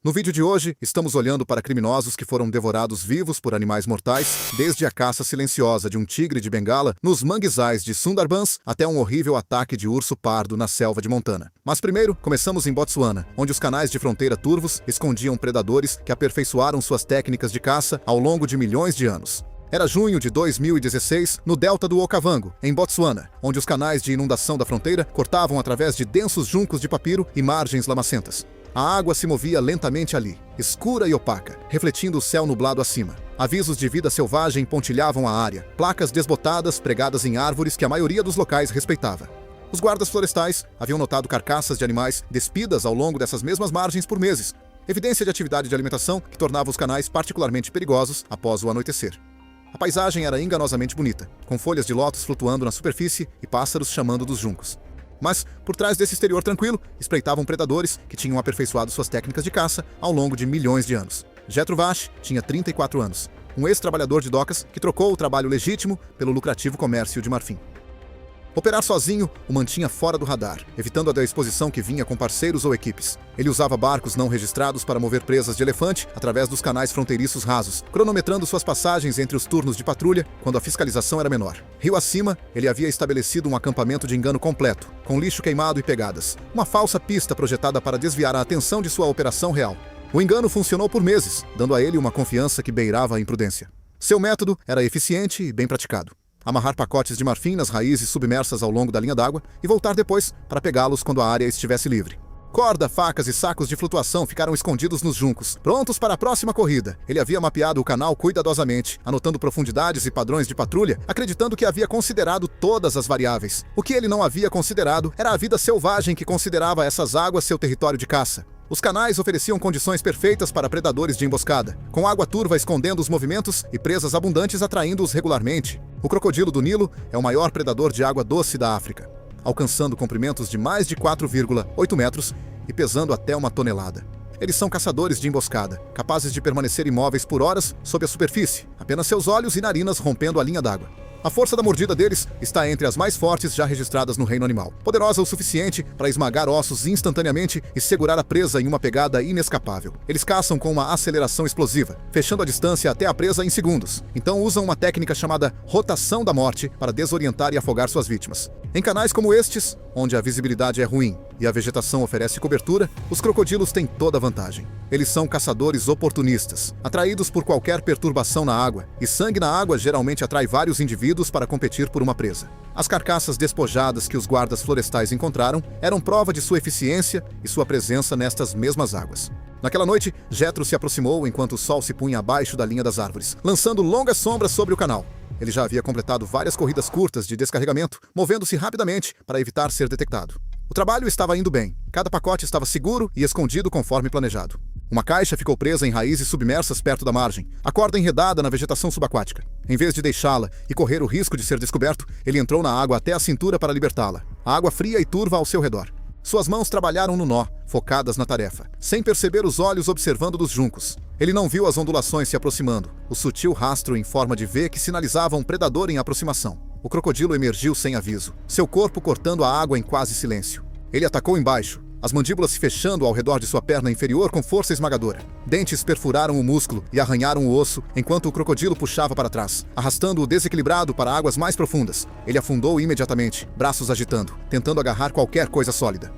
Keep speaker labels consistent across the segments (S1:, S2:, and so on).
S1: No vídeo de hoje, estamos olhando para criminosos que foram devorados vivos por animais mortais, desde a caça silenciosa de um tigre de Bengala nos manguezais de Sundarbans até um horrível ataque de urso pardo na selva de Montana. Mas primeiro, começamos em Botsuana, onde os canais de fronteira turvos escondiam predadores que aperfeiçoaram suas técnicas de caça ao longo de milhões de anos. Era junho de 2016, no delta do Okavango, em Botsuana, onde os canais de inundação da fronteira cortavam através de densos juncos de papiro e margens lamacentas. A água se movia lentamente ali, escura e opaca, refletindo o céu nublado acima. Avisos de vida selvagem pontilhavam a área, placas desbotadas pregadas em árvores que a maioria dos locais respeitava. Os guardas florestais haviam notado carcaças de animais despidas ao longo dessas mesmas margens por meses, evidência de atividade de alimentação que tornava os canais particularmente perigosos após o anoitecer. A paisagem era enganosamente bonita, com folhas de lótus flutuando na superfície e pássaros chamando dos juncos. Mas, por trás desse exterior tranquilo, espreitavam predadores que tinham aperfeiçoado suas técnicas de caça ao longo de milhões de anos. Jethro Vash tinha 34 anos, um ex-trabalhador de docas que trocou o trabalho legítimo pelo lucrativo comércio de marfim. Operar sozinho o mantinha fora do radar, evitando a exposição que vinha com parceiros ou equipes. Ele usava barcos não registrados para mover presas de elefante através dos canais fronteiriços rasos, cronometrando suas passagens entre os turnos de patrulha quando a fiscalização era menor. Rio acima, ele havia estabelecido um acampamento de engano completo, com lixo queimado e pegadas. Uma falsa pista projetada para desviar a atenção de sua operação real. O engano funcionou por meses, dando a ele uma confiança que beirava a imprudência. Seu método era eficiente e bem praticado. Amarrar pacotes de marfim nas raízes submersas ao longo da linha d'água e voltar depois para pegá-los quando a área estivesse livre. Corda, facas e sacos de flutuação ficaram escondidos nos juncos, prontos para a próxima corrida. Ele havia mapeado o canal cuidadosamente, anotando profundidades e padrões de patrulha, acreditando que havia considerado todas as variáveis. O que ele não havia considerado era a vida selvagem que considerava essas águas seu território de caça. Os canais ofereciam condições perfeitas para predadores de emboscada, com água turva escondendo os movimentos e presas abundantes atraindo-os regularmente. O crocodilo do Nilo é o maior predador de água doce da África, alcançando comprimentos de mais de 4,8 metros e pesando até 1 tonelada. Eles são caçadores de emboscada, capazes de permanecer imóveis por horas sob a superfície, apenas seus olhos e narinas rompendo a linha d'água. A força da mordida deles está entre as mais fortes já registradas no reino animal, poderosa o suficiente para esmagar ossos instantaneamente e segurar a presa em uma pegada inescapável. Eles caçam com uma aceleração explosiva, fechando a distância até a presa em segundos. Então usam uma técnica chamada rotação da morte para desorientar e afogar suas vítimas. Em canais como estes, onde a visibilidade é ruim e a vegetação oferece cobertura, os crocodilos têm toda a vantagem. Eles são caçadores oportunistas, atraídos por qualquer perturbação na água, e sangue na água geralmente atrai vários indivíduos para competir por uma presa. As carcaças despojadas que os guardas florestais encontraram eram prova de sua eficiência e sua presença nestas mesmas águas. Naquela noite, Jethro se aproximou enquanto o sol se punha abaixo da linha das árvores, lançando longas sombras sobre o canal. Ele já havia completado várias corridas curtas de descarregamento, movendo-se rapidamente para evitar ser detectado. O trabalho estava indo bem. Cada pacote estava seguro e escondido conforme planejado. Uma caixa ficou presa em raízes submersas perto da margem, a corda enredada na vegetação subaquática. Em vez de deixá-la e correr o risco de ser descoberto, ele entrou na água até a cintura para libertá-la. A água fria e turva ao seu redor. Suas mãos trabalharam no nó, focadas na tarefa, sem perceber os olhos observando dos juncos. Ele não viu as ondulações se aproximando, o sutil rastro em forma de V que sinalizava um predador em aproximação. O crocodilo emergiu sem aviso, seu corpo cortando a água em quase silêncio. Ele atacou embaixo, as mandíbulas se fechando ao redor de sua perna inferior com força esmagadora. Dentes perfuraram o músculo e arranharam o osso enquanto o crocodilo puxava para trás, arrastando-o desequilibrado para águas mais profundas. Ele afundou imediatamente, braços agitando, tentando agarrar qualquer coisa sólida.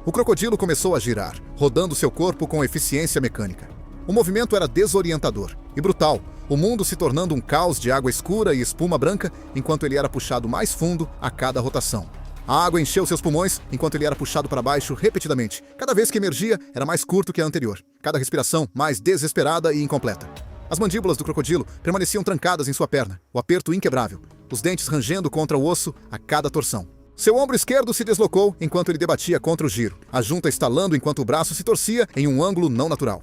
S1: O crocodilo começou a girar, rodando seu corpo com eficiência mecânica. O movimento era desorientador e brutal, o mundo se tornando um caos de água escura e espuma branca enquanto ele era puxado mais fundo a cada rotação. A água encheu seus pulmões enquanto ele era puxado para baixo repetidamente. Cada vez que emergia, era mais curto que a anterior. Cada respiração mais desesperada e incompleta. As mandíbulas do crocodilo permaneciam trancadas em sua perna, o aperto inquebrável, os dentes rangendo contra o osso a cada torção. Seu ombro esquerdo se deslocou enquanto ele debatia contra o giro, a junta estalando enquanto o braço se torcia em um ângulo não natural.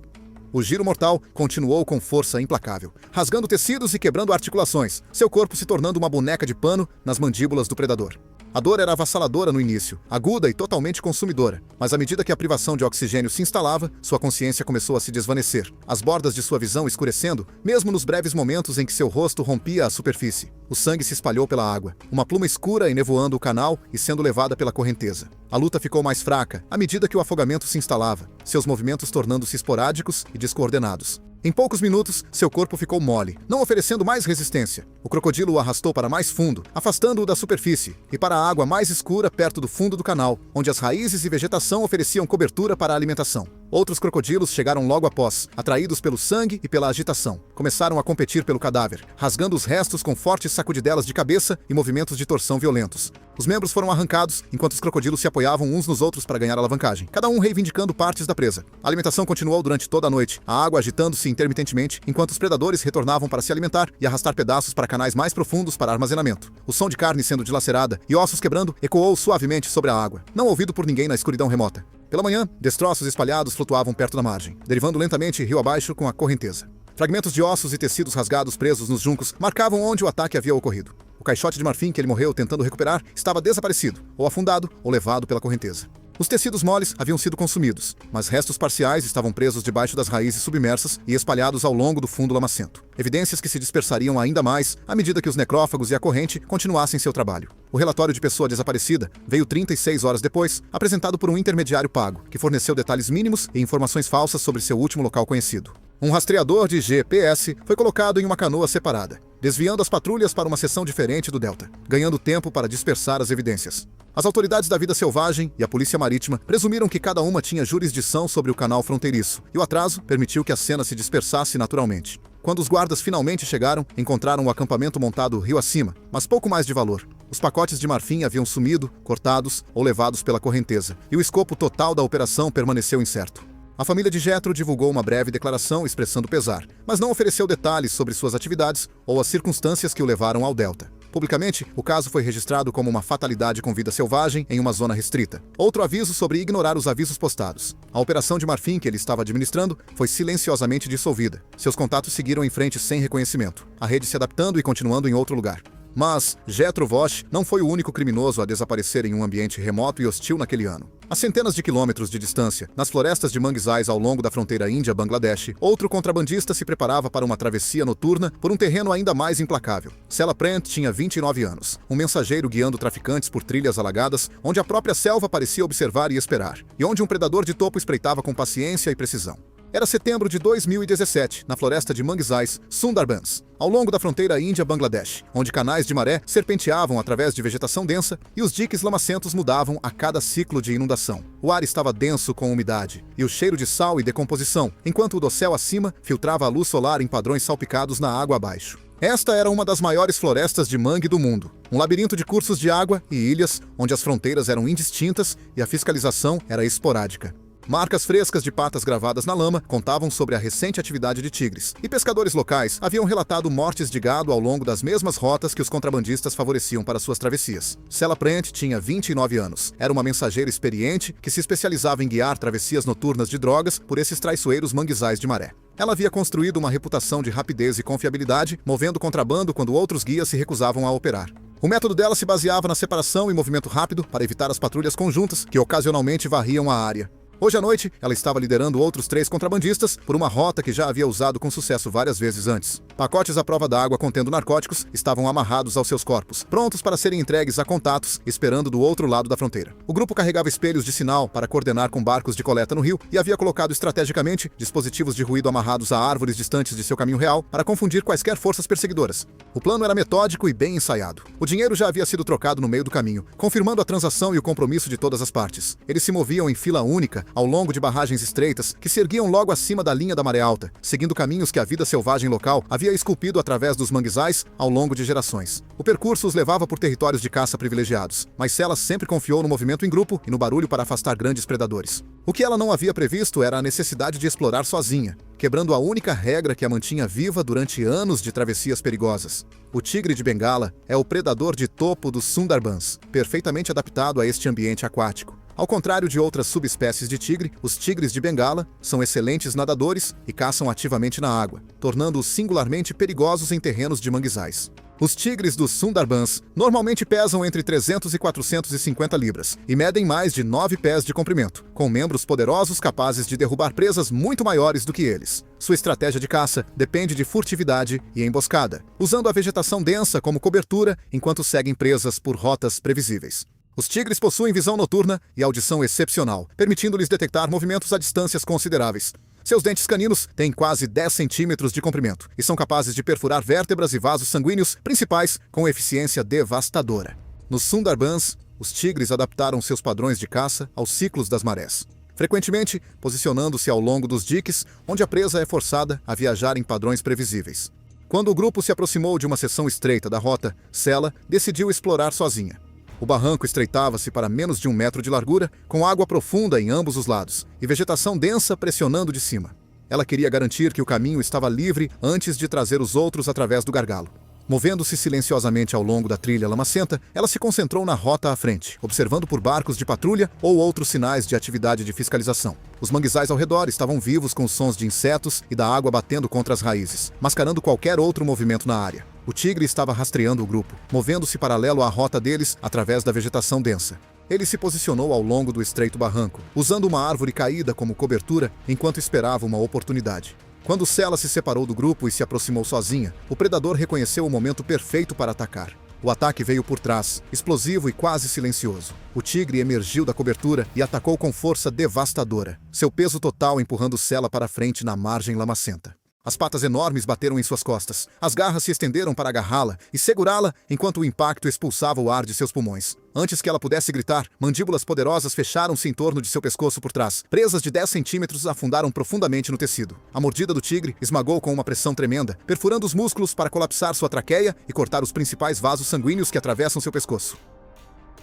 S1: O giro mortal continuou com força implacável, rasgando tecidos e quebrando articulações, seu corpo se tornando uma boneca de pano nas mandíbulas do predador. A dor era avassaladora no início, aguda e totalmente consumidora, mas à medida que a privação de oxigênio se instalava, sua consciência começou a se desvanecer, as bordas de sua visão escurecendo, mesmo nos breves momentos em que seu rosto rompia a superfície. O sangue se espalhou pela água, uma pluma escura enevoando o canal e sendo levada pela correnteza. A luta ficou mais fraca à medida que o afogamento se instalava, seus movimentos tornando-se esporádicos e descoordenados. Em poucos minutos, seu corpo ficou mole, não oferecendo mais resistência. O crocodilo o arrastou para mais fundo, afastando-o da superfície, e para a água mais escura perto do fundo do canal, onde as raízes e vegetação ofereciam cobertura para a alimentação. Outros crocodilos chegaram logo após, atraídos pelo sangue e pela agitação. Começaram a competir pelo cadáver, rasgando os restos com fortes sacudidelas de cabeça e movimentos de torção violentos. Os membros foram arrancados, enquanto os crocodilos se apoiavam uns nos outros para ganhar alavancagem, cada um reivindicando partes da presa. A alimentação continuou durante toda a noite, a água agitando-se intermitentemente, enquanto os predadores retornavam para se alimentar e arrastar pedaços para canais mais profundos para armazenamento. O som de carne sendo dilacerada e ossos quebrando ecoou suavemente sobre a água, não ouvido por ninguém na escuridão remota. Pela manhã, destroços espalhados flutuavam perto da margem, derivando lentamente rio abaixo com a correnteza. Fragmentos de ossos e tecidos rasgados presos nos juncos marcavam onde o ataque havia ocorrido. O caixote de marfim que ele morreu tentando recuperar estava desaparecido, ou afundado, ou levado pela correnteza. Os tecidos moles haviam sido consumidos, mas restos parciais estavam presos debaixo das raízes submersas e espalhados ao longo do fundo lamacento. Evidências que se dispersariam ainda mais à medida que os necrófagos e a corrente continuassem seu trabalho. O relatório de pessoa desaparecida veio 36 horas depois, apresentado por um intermediário pago, que forneceu detalhes mínimos e informações falsas sobre seu último local conhecido. Um rastreador de GPS foi colocado em uma canoa separada, desviando as patrulhas para uma seção diferente do delta, ganhando tempo para dispersar as evidências. As autoridades da vida selvagem e a polícia marítima presumiram que cada uma tinha jurisdição sobre o canal fronteiriço, e o atraso permitiu que a cena se dispersasse naturalmente. Quando os guardas finalmente chegaram, encontraram o acampamento montado rio acima, mas pouco mais de valor. Os pacotes de marfim haviam sumido, cortados ou levados pela correnteza, e o escopo total da operação permaneceu incerto. A família de Jethro divulgou uma breve declaração expressando pesar, mas não ofereceu detalhes sobre suas atividades ou as circunstâncias que o levaram ao delta. Publicamente, o caso foi registrado como uma fatalidade com vida selvagem em uma zona restrita. Outro aviso sobre ignorar os avisos postados. A operação de marfim que ele estava administrando foi silenciosamente dissolvida. Seus contatos seguiram em frente sem reconhecimento, a rede se adaptando e continuando em outro lugar. Mas Jethro Vosch não foi o único criminoso a desaparecer em um ambiente remoto e hostil naquele ano. A centenas de quilômetros de distância, nas florestas de manguezais ao longo da fronteira Índia-Bangladesh, outro contrabandista se preparava para uma travessia noturna por um terreno ainda mais implacável. Sela Prent tinha 29 anos, um mensageiro guiando traficantes por trilhas alagadas, onde a própria selva parecia observar e esperar, e onde um predador de topo espreitava com paciência e precisão. Era setembro de 2017, na floresta de manguezais Sundarbans, ao longo da fronteira Índia-Bangladesh, onde canais de maré serpenteavam através de vegetação densa e os diques lamacentos mudavam a cada ciclo de inundação. O ar estava denso com umidade e o cheiro de sal e decomposição, enquanto o dossel acima filtrava a luz solar em padrões salpicados na água abaixo. Esta era uma das maiores florestas de mangue do mundo, um labirinto de cursos de água e ilhas onde as fronteiras eram indistintas e a fiscalização era esporádica. Marcas frescas de patas gravadas na lama contavam sobre a recente atividade de tigres, e pescadores locais haviam relatado mortes de gado ao longo das mesmas rotas que os contrabandistas favoreciam para suas travessias. Sela Prent tinha 29 anos. Era uma mensageira experiente que se especializava em guiar travessias noturnas de drogas por esses traiçoeiros manguezais de maré. Ela havia construído uma reputação de rapidez e confiabilidade, movendo contrabando quando outros guias se recusavam a operar. O método dela se baseava na separação e movimento rápido para evitar as patrulhas conjuntas que ocasionalmente varriam a área. Hoje à noite, ela estava liderando outros 3 contrabandistas por uma rota que já havia usado com sucesso várias vezes antes. Pacotes à prova d'água contendo narcóticos estavam amarrados aos seus corpos, prontos para serem entregues a contatos, esperando do outro lado da fronteira. O grupo carregava espelhos de sinal para coordenar com barcos de coleta no rio e havia colocado estrategicamente dispositivos de ruído amarrados a árvores distantes de seu caminho real para confundir quaisquer forças perseguidoras. O plano era metódico e bem ensaiado. O dinheiro já havia sido trocado no meio do caminho, confirmando a transação e o compromisso de todas as partes. Eles se moviam em fila única ao longo de barragens estreitas que se erguiam logo acima da linha da maré alta, seguindo caminhos que a vida selvagem local havia esculpido através dos manguezais ao longo de gerações. O percurso os levava por territórios de caça privilegiados, mas Sela sempre confiou no movimento em grupo e no barulho para afastar grandes predadores. O que ela não havia previsto era a necessidade de explorar sozinha, quebrando a única regra que a mantinha viva durante anos de travessias perigosas. O tigre de Bengala é o predador de topo dos Sundarbans, perfeitamente adaptado a este ambiente aquático. Ao contrário de outras subespécies de tigre, os tigres de Bengala são excelentes nadadores e caçam ativamente na água, tornando-os singularmente perigosos em terrenos de manguezais. Os tigres dos Sundarbans normalmente pesam entre 300 e 450 libras e medem mais de 9 pés de comprimento, com membros poderosos capazes de derrubar presas muito maiores do que eles. Sua estratégia de caça depende de furtividade e emboscada, usando a vegetação densa como cobertura enquanto seguem presas por rotas previsíveis. Os tigres possuem visão noturna e audição excepcional, permitindo-lhes detectar movimentos a distâncias consideráveis. Seus dentes caninos têm quase 10 centímetros de comprimento e são capazes de perfurar vértebras e vasos sanguíneos principais com eficiência devastadora. Nos Sundarbans, os tigres adaptaram seus padrões de caça aos ciclos das marés, frequentemente posicionando-se ao longo dos diques, onde a presa é forçada a viajar em padrões previsíveis. Quando o grupo se aproximou de uma seção estreita da rota, Sela decidiu explorar sozinha. O barranco estreitava-se para menos de 1 metro de largura, com água profunda em ambos os lados e vegetação densa pressionando de cima. Ela queria garantir que o caminho estava livre antes de trazer os outros através do gargalo. Movendo-se silenciosamente ao longo da trilha lamacenta, ela se concentrou na rota à frente, observando por barcos de patrulha ou outros sinais de atividade de fiscalização. Os manguezais ao redor estavam vivos com os sons de insetos e da água batendo contra as raízes, mascarando qualquer outro movimento na área. O tigre estava rastreando o grupo, movendo-se paralelo à rota deles através da vegetação densa. Ele se posicionou ao longo do estreito barranco, usando uma árvore caída como cobertura enquanto esperava uma oportunidade. Quando Sela se separou do grupo e se aproximou sozinha, o predador reconheceu o momento perfeito para atacar. O ataque veio por trás, explosivo e quase silencioso. O tigre emergiu da cobertura e atacou com força devastadora, seu peso total empurrando Sela para frente na margem lamacenta. As patas enormes bateram em suas costas, as garras se estenderam para agarrá-la e segurá-la enquanto o impacto expulsava o ar de seus pulmões. Antes que ela pudesse gritar, mandíbulas poderosas fecharam-se em torno de seu pescoço por trás. Presas de 10 centímetros afundaram profundamente no tecido. A mordida do tigre esmagou com uma pressão tremenda, perfurando os músculos para colapsar sua traqueia e cortar os principais vasos sanguíneos que atravessam seu pescoço.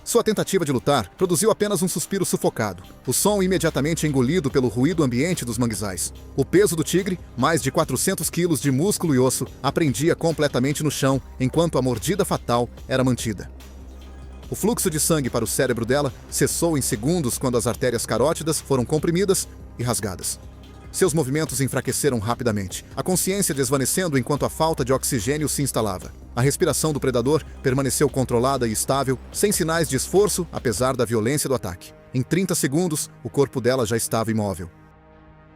S1: Sua tentativa de lutar produziu apenas um suspiro sufocado, o som imediatamente engolido pelo ruído ambiente dos manguezais. O peso do tigre, mais de 400 quilos de músculo e osso, aprendia completamente no chão, enquanto a mordida fatal era mantida. O fluxo de sangue para o cérebro dela cessou em segundos quando as artérias carótidas foram comprimidas e rasgadas. Seus movimentos enfraqueceram rapidamente, a consciência desvanecendo enquanto a falta de oxigênio se instalava. A respiração do predador permaneceu controlada e estável, sem sinais de esforço, apesar da violência do ataque. Em 30 segundos, o corpo dela já estava imóvel.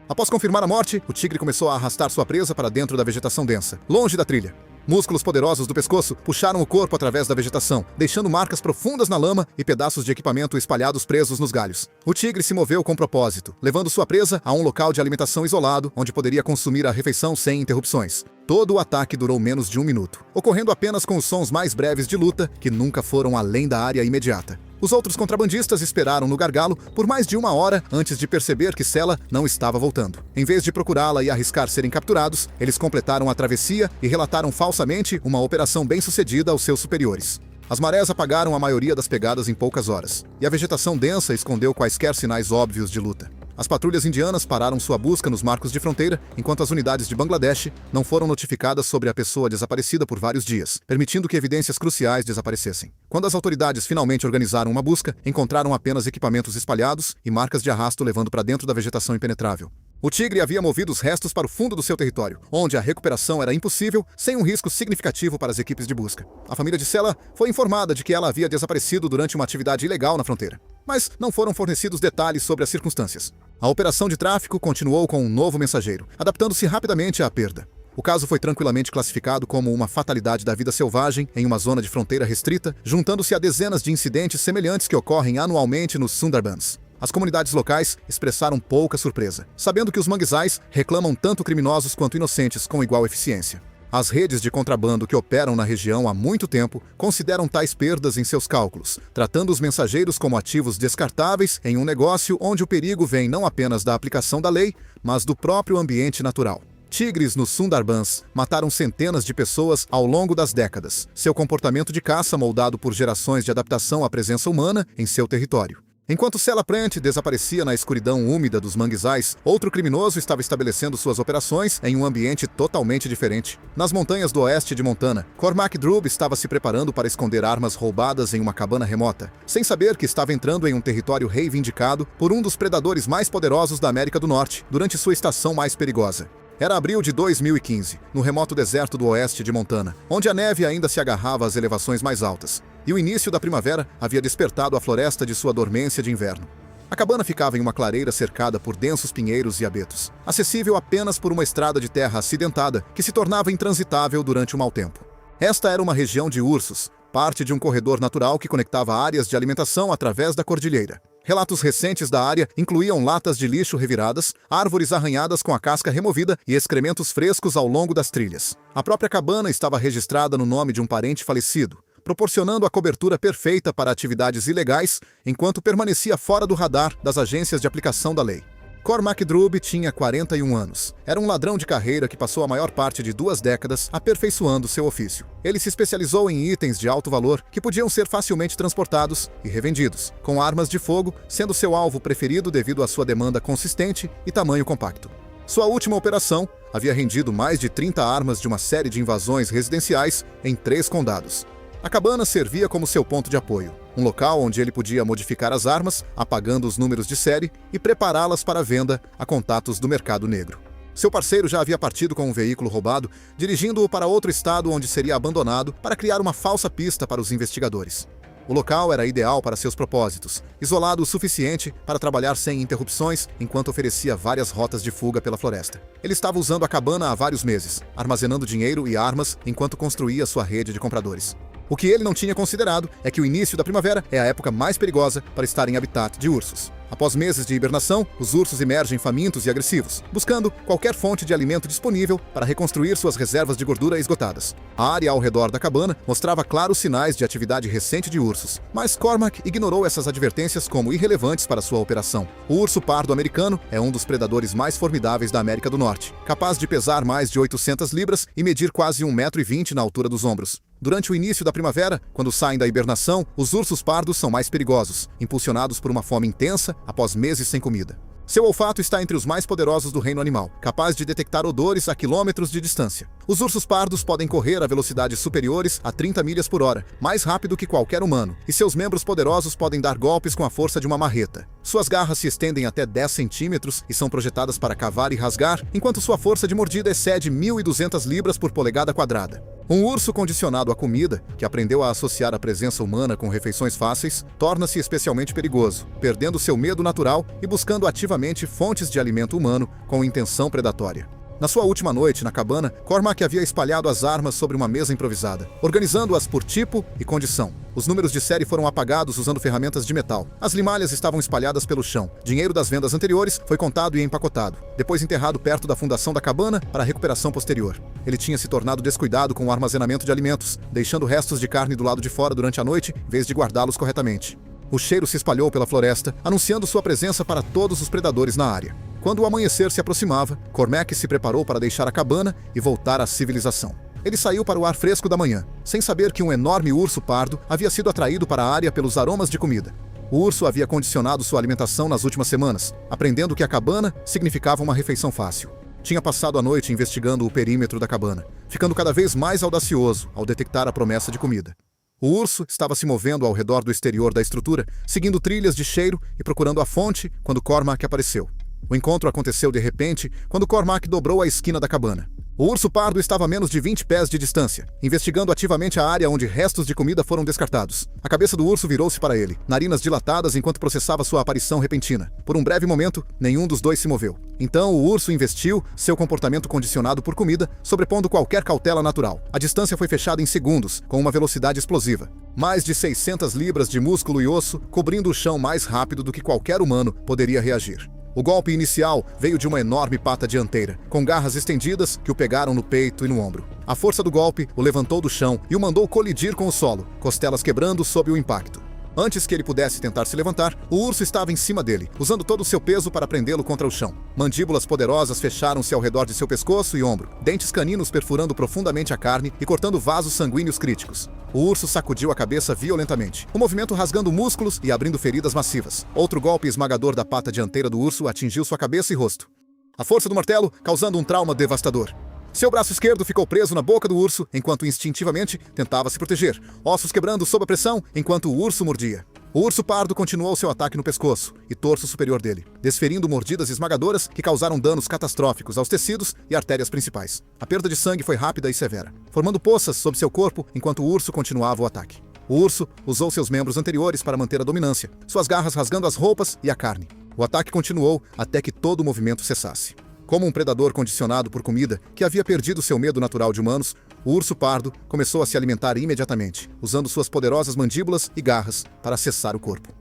S1: Após confirmar a morte, o tigre começou a arrastar sua presa para dentro da vegetação densa, longe da trilha. Músculos poderosos do pescoço puxaram o corpo através da vegetação, deixando marcas profundas na lama e pedaços de equipamento espalhados presos nos galhos. O tigre se moveu com propósito, levando sua presa a um local de alimentação isolado, onde poderia consumir a refeição sem interrupções. Todo o ataque durou menos de 1 minuto, ocorrendo apenas com os sons mais breves de luta, que nunca foram além da área imediata. Os outros contrabandistas esperaram no gargalo por mais de 1 hora antes de perceber que Sela não estava voltando. Em vez de procurá-la e arriscar serem capturados, eles completaram a travessia e relataram falsamente uma operação bem-sucedida aos seus superiores. As marés apagaram a maioria das pegadas em poucas horas, e a vegetação densa escondeu quaisquer sinais óbvios de luta. As patrulhas indianas pararam sua busca nos marcos de fronteira, enquanto as unidades de Bangladesh não foram notificadas sobre a pessoa desaparecida por vários dias, permitindo que evidências cruciais desaparecessem. Quando as autoridades finalmente organizaram uma busca, encontraram apenas equipamentos espalhados e marcas de arrasto levando para dentro da vegetação impenetrável. O tigre havia movido os restos para o fundo do seu território, onde a recuperação era impossível sem um risco significativo para as equipes de busca. A família de Sela foi informada de que ela havia desaparecido durante uma atividade ilegal na fronteira, mas não foram fornecidos detalhes sobre as circunstâncias. A operação de tráfico continuou com um novo mensageiro, adaptando-se rapidamente à perda. O caso foi tranquilamente classificado como uma fatalidade da vida selvagem em uma zona de fronteira restrita, juntando-se a dezenas de incidentes semelhantes que ocorrem anualmente nos Sundarbans. As comunidades locais expressaram pouca surpresa, sabendo que os manguezais reclamam tanto criminosos quanto inocentes com igual eficiência. As redes de contrabando que operam na região há muito tempo consideram tais perdas em seus cálculos, tratando os mensageiros como ativos descartáveis em um negócio onde o perigo vem não apenas da aplicação da lei, mas do próprio ambiente natural. Tigres nos Sundarbans mataram centenas de pessoas ao longo das décadas, seu comportamento de caça moldado por gerações de adaptação à presença humana em seu território. Enquanto Sela Prant desaparecia na escuridão úmida dos manguezais, outro criminoso estava estabelecendo suas operações em um ambiente totalmente diferente. Nas montanhas do oeste de Montana, Cormac Drub estava se preparando para esconder armas roubadas em uma cabana remota, sem saber que estava entrando em um território reivindicado por um dos predadores mais poderosos da América do Norte durante sua estação mais perigosa. Era abril de 2015, no remoto deserto do oeste de Montana, onde a neve ainda se agarrava às elevações mais altas, e o início da primavera havia despertado a floresta de sua dormência de inverno. A cabana ficava em uma clareira cercada por densos pinheiros e abetos, acessível apenas por uma estrada de terra acidentada que se tornava intransitável durante o mau tempo. Esta era uma região de ursos, parte de um corredor natural que conectava áreas de alimentação através da cordilheira. Relatos recentes da área incluíam latas de lixo reviradas, árvores arranhadas com a casca removida e excrementos frescos ao longo das trilhas. A própria cabana estava registrada no nome de um parente falecido, proporcionando a cobertura perfeita para atividades ilegais, enquanto permanecia fora do radar das agências de aplicação da lei. Cormac Drube tinha 41 anos. Era um ladrão de carreira que passou a maior parte de 2 décadas aperfeiçoando seu ofício. Ele se especializou em itens de alto valor que podiam ser facilmente transportados e revendidos, com armas de fogo sendo seu alvo preferido devido à sua demanda consistente e tamanho compacto. Sua última operação havia rendido mais de 30 armas de uma série de invasões residenciais em 3 condados. A cabana servia como seu ponto de apoio, um local onde ele podia modificar as armas, apagando os números de série e prepará-las para venda a contatos do mercado negro. Seu parceiro já havia partido com um veículo roubado, dirigindo-o para outro estado onde seria abandonado para criar uma falsa pista para os investigadores. O local era ideal para seus propósitos, isolado o suficiente para trabalhar sem interrupções enquanto oferecia várias rotas de fuga pela floresta. Ele estava usando a cabana há vários meses, armazenando dinheiro e armas enquanto construía sua rede de compradores. O que ele não tinha considerado é que o início da primavera é a época mais perigosa para estar em habitat de ursos. Após meses de hibernação, os ursos emergem famintos e agressivos, buscando qualquer fonte de alimento disponível para reconstruir suas reservas de gordura esgotadas. A área ao redor da cabana mostrava claros sinais de atividade recente de ursos, mas Cormac ignorou essas advertências como irrelevantes para sua operação. O urso pardo americano é um dos predadores mais formidáveis da América do Norte, capaz de pesar mais de 800 libras e medir quase 1,20 m na altura dos ombros. Durante o início da primavera, quando saem da hibernação, os ursos pardos são mais perigosos, impulsionados por uma fome intensa após meses sem comida. Seu olfato está entre os mais poderosos do reino animal, capaz de detectar odores a quilômetros de distância. Os ursos pardos podem correr a velocidades superiores a 30 milhas por hora, mais rápido que qualquer humano, e seus membros poderosos podem dar golpes com a força de uma marreta. Suas garras se estendem até 10 centímetros e são projetadas para cavar e rasgar, enquanto sua força de mordida excede 1.200 libras por polegada quadrada. Um urso condicionado à comida, que aprendeu a associar a presença humana com refeições fáceis, torna-se especialmente perigoso, perdendo seu medo natural e buscando ativamente fontes de alimento humano com intenção predatória. Na sua última noite na cabana, Cormac havia espalhado as armas sobre uma mesa improvisada, organizando-as por tipo e condição. Os números de série foram apagados usando ferramentas de metal. As limalhas estavam espalhadas pelo chão. Dinheiro das vendas anteriores foi contado e empacotado, depois enterrado perto da fundação da cabana para a recuperação posterior. Ele tinha se tornado descuidado com o armazenamento de alimentos, deixando restos de carne do lado de fora durante a noite, em vez de guardá-los corretamente. O cheiro se espalhou pela floresta, anunciando sua presença para todos os predadores na área. Quando o amanhecer se aproximava, Cormac se preparou para deixar a cabana e voltar à civilização. Ele saiu para o ar fresco da manhã, sem saber que um enorme urso pardo havia sido atraído para a área pelos aromas de comida. O urso havia condicionado sua alimentação nas últimas semanas, aprendendo que a cabana significava uma refeição fácil. Tinha passado a noite investigando o perímetro da cabana, ficando cada vez mais audacioso ao detectar a promessa de comida. O urso estava se movendo ao redor do exterior da estrutura, seguindo trilhas de cheiro e procurando a fonte quando Cormac apareceu. O encontro aconteceu de repente quando Cormac dobrou a esquina da cabana. O urso pardo estava a menos de 20 pés de distância, investigando ativamente a área onde restos de comida foram descartados. A cabeça do urso virou-se para ele, narinas dilatadas enquanto processava sua aparição repentina. Por um breve momento, nenhum dos dois se moveu. Então o urso investiu, seu comportamento condicionado por comida, sobrepondo qualquer cautela natural. A distância foi fechada em segundos, com uma velocidade explosiva. Mais de 600 libras de músculo e osso, cobrindo o chão mais rápido do que qualquer humano poderia reagir. O golpe inicial veio de uma enorme pata dianteira, com garras estendidas que o pegaram no peito e no ombro. A força do golpe o levantou do chão e o mandou colidir com o solo, costelas quebrando sob o impacto. Antes que ele pudesse tentar se levantar, o urso estava em cima dele, usando todo o seu peso para prendê-lo contra o chão. Mandíbulas poderosas fecharam-se ao redor de seu pescoço e ombro, dentes caninos perfurando profundamente a carne e cortando vasos sanguíneos críticos. O urso sacudiu a cabeça violentamente, o movimento rasgando músculos e abrindo feridas massivas. Outro golpe esmagador da pata dianteira do urso atingiu sua cabeça e rosto. A força do martelo causando um trauma devastador. Seu braço esquerdo ficou preso na boca do urso, enquanto instintivamente tentava se proteger, ossos quebrando sob a pressão enquanto o urso mordia. O urso pardo continuou seu ataque no pescoço e torso superior dele, desferindo mordidas esmagadoras que causaram danos catastróficos aos tecidos e artérias principais. A perda de sangue foi rápida e severa, formando poças sob seu corpo enquanto o urso continuava o ataque. O urso usou seus membros anteriores para manter a dominância, suas garras rasgando as roupas e a carne. O ataque continuou até que todo o movimento cessasse. Como um predador condicionado por comida que havia perdido seu medo natural de humanos, o urso pardo começou a se alimentar imediatamente, usando suas poderosas mandíbulas e garras para acessar o corpo.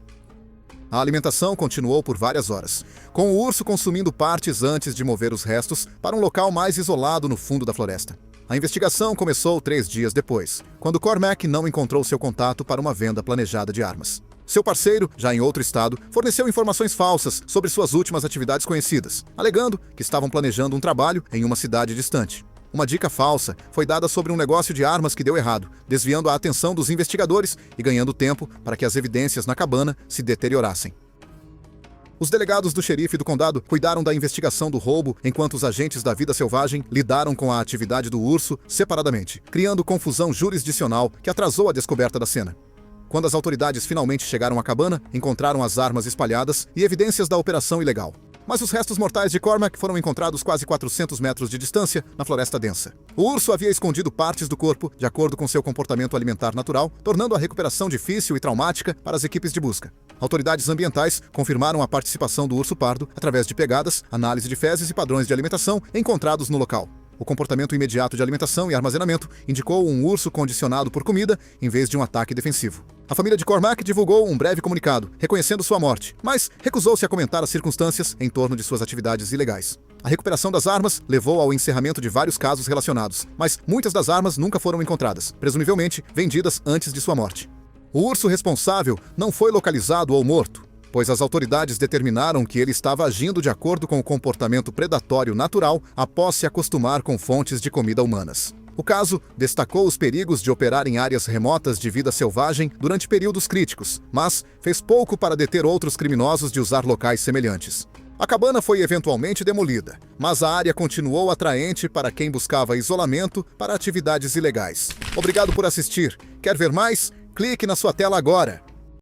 S1: A alimentação continuou por várias horas, com o urso consumindo partes antes de mover os restos para um local mais isolado no fundo da floresta. A investigação começou 3 dias depois, quando Cormac não encontrou seu contato para uma venda planejada de armas. Seu parceiro, já em outro estado, forneceu informações falsas sobre suas últimas atividades conhecidas, alegando que estavam planejando um trabalho em uma cidade distante. Uma dica falsa foi dada sobre um negócio de armas que deu errado, desviando a atenção dos investigadores e ganhando tempo para que as evidências na cabana se deteriorassem. Os delegados do xerife do condado cuidaram da investigação do roubo, enquanto os agentes da vida selvagem lidaram com a atividade do urso separadamente, criando confusão jurisdicional que atrasou a descoberta da cena. Quando as autoridades finalmente chegaram à cabana, encontraram as armas espalhadas e evidências da operação ilegal. Mas os restos mortais de Cormac foram encontrados quase 400 metros de distância, na floresta densa. O urso havia escondido partes do corpo, de acordo com seu comportamento alimentar natural, tornando a recuperação difícil e traumática para as equipes de busca. Autoridades ambientais confirmaram a participação do urso pardo através de pegadas, análise de fezes e padrões de alimentação encontrados no local. O comportamento imediato de alimentação e armazenamento indicou um urso condicionado por comida em vez de um ataque defensivo. A família de Cormac divulgou um breve comunicado, reconhecendo sua morte, mas recusou-se a comentar as circunstâncias em torno de suas atividades ilegais. A recuperação das armas levou ao encerramento de vários casos relacionados, mas muitas das armas nunca foram encontradas, presumivelmente vendidas antes de sua morte. O urso responsável não foi localizado ou morto, pois as autoridades determinaram que ele estava agindo de acordo com o comportamento predatório natural após se acostumar com fontes de comida humanas. O caso destacou os perigos de operar em áreas remotas de vida selvagem durante períodos críticos, mas fez pouco para deter outros criminosos de usar locais semelhantes. A cabana foi eventualmente demolida, mas a área continuou atraente para quem buscava isolamento para atividades ilegais. Obrigado por assistir. Quer ver mais? Clique na sua tela agora.